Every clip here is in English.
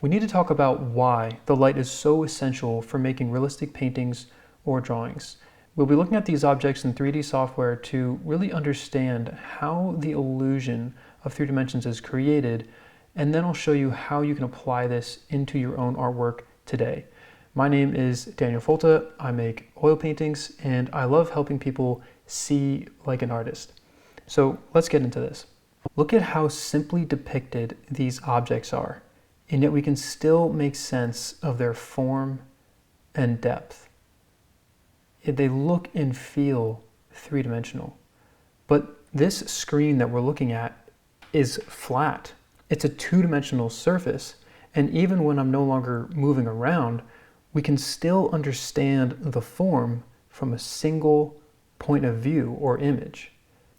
we need to talk about why the light is so essential for making realistic paintings or drawings. We'll be looking at these objects in 3D software to really understand how the illusion of three dimensions is created, and then I'll show you how you can apply this into your own artwork today. My name is Daniel Folta. I make oil paintings, and I love helping people see like an artist. So let's get into this. Look at how simply depicted these objects are, and yet we can still make sense of their form and depth. They look and feel three-dimensional. But this screen that we're looking at is flat. It's a two-dimensional surface, and even when I'm no longer moving around, we can still understand the form from a single point of view or image.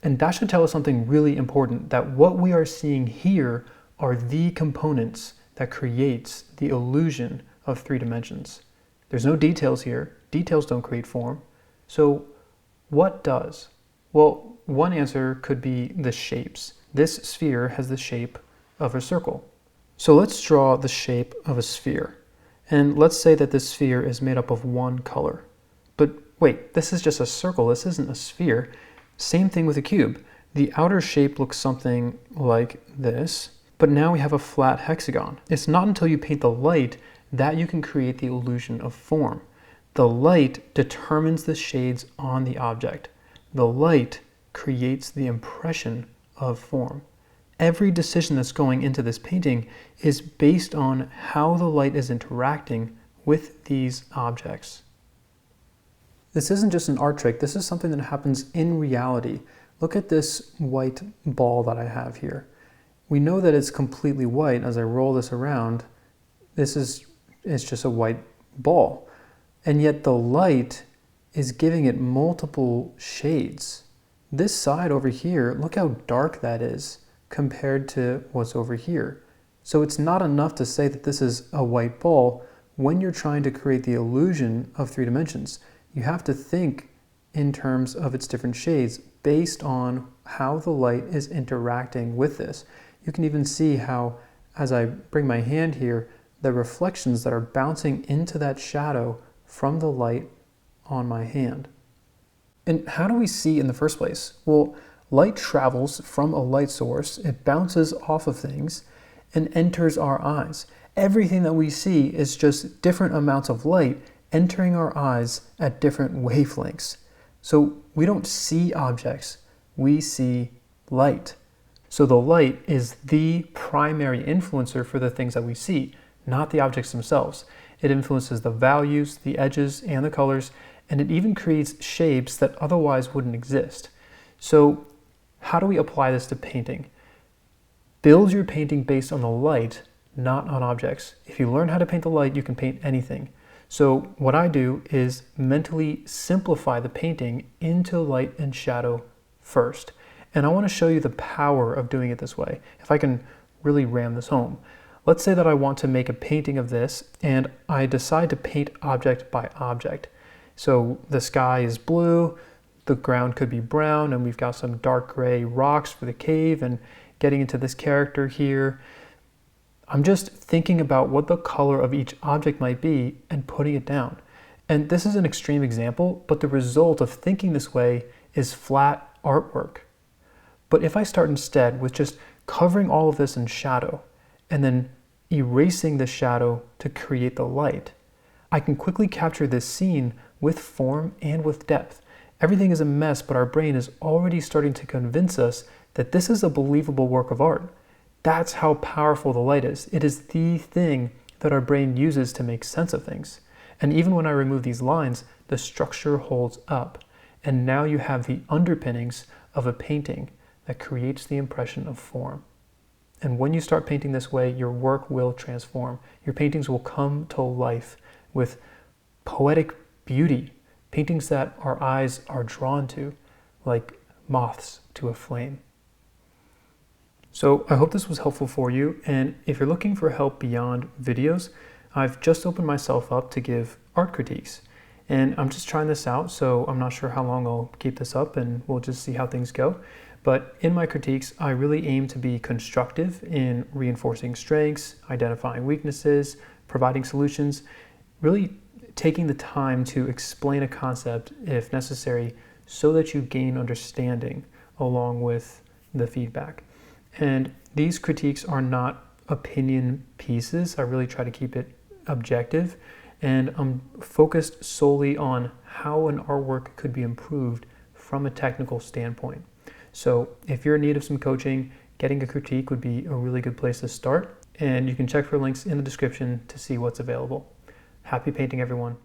And that should tell us something really important, that what we are seeing here are the components that creates the illusion of three dimensions. There's no details here. Details don't create form. So what does? Well, one answer could be the shapes. This sphere has the shape of a circle. So let's draw the shape of a sphere. And let's say that this sphere is made up of one color. But wait, this is just a circle. This isn't a sphere. Same thing with a cube. The outer shape looks something like this, but now we have a flat hexagon. It's not until you paint the light that you can create the illusion of form. The light determines the shades on the object. The light creates the impression of form. Every decision that's going into this painting is based on how the light is interacting with these objects. This isn't just an art trick, this is something that happens in reality. Look at this white ball that I have here. We know that it's completely white. As I roll this around, it's just a white ball. And yet the light is giving it multiple shades. This side over here, look how dark that is compared to what's over here. So it's not enough to say that this is a white ball when you're trying to create the illusion of three dimensions. You have to think in terms of its different shades based on how the light is interacting with this. You can even see how, as I bring my hand here, the reflections that are bouncing into that shadow from the light on my hand. And how do we see in the first place? Well, light travels from a light source, it bounces off of things and enters our eyes. Everything that we see is just different amounts of light entering our eyes at different wavelengths. So we don't see objects, we see light. So the light is the primary influencer for the things that we see, not the objects themselves. It influences the values, the edges, and the colors, and it even creates shapes that otherwise wouldn't exist. So how do we apply this to painting? Build your painting based on the light, not on objects. If you learn how to paint the light, you can paint anything. So what I do is mentally simplify the painting into light and shadow first. And I want to show you the power of doing it this way, if I can really ram this home. Let's say that I want to make a painting of this, and I decide to paint object by object. So the sky is blue, the ground could be brown, and we've got some dark gray rocks for the cave, and getting into this character here. I'm just thinking about what the color of each object might be and putting it down. And this is an extreme example, but the result of thinking this way is flat artwork. But if I start instead with just covering all of this in shadow and then erasing the shadow to create the light, I can quickly capture this scene with form and with depth. Everything is a mess, but our brain is already starting to convince us that this is a believable work of art. That's how powerful the light is. It is the thing that our brain uses to make sense of things. And even when I remove these lines, the structure holds up. And now you have the underpinnings of a painting that creates the impression of form. And when you start painting this way, your work will transform. Your paintings will come to life with poetic beauty, paintings that our eyes are drawn to, like moths to a flame. So I hope this was helpful for you, and if you're looking for help beyond videos, I've just opened myself up to give art critiques. And I'm just trying this out, so I'm not sure how long I'll keep this up, and we'll just see how things go. But in my critiques, I really aim to be constructive in reinforcing strengths, identifying weaknesses, providing solutions, really taking the time to explain a concept if necessary so that you gain understanding along with the feedback. And these critiques are not opinion pieces. I really try to keep it objective, and I'm focused solely on how an artwork could be improved from a technical standpoint. So if you're in need of some coaching, getting a critique would be a really good place to start, and you can check for links in the description to see what's available. Happy painting, everyone.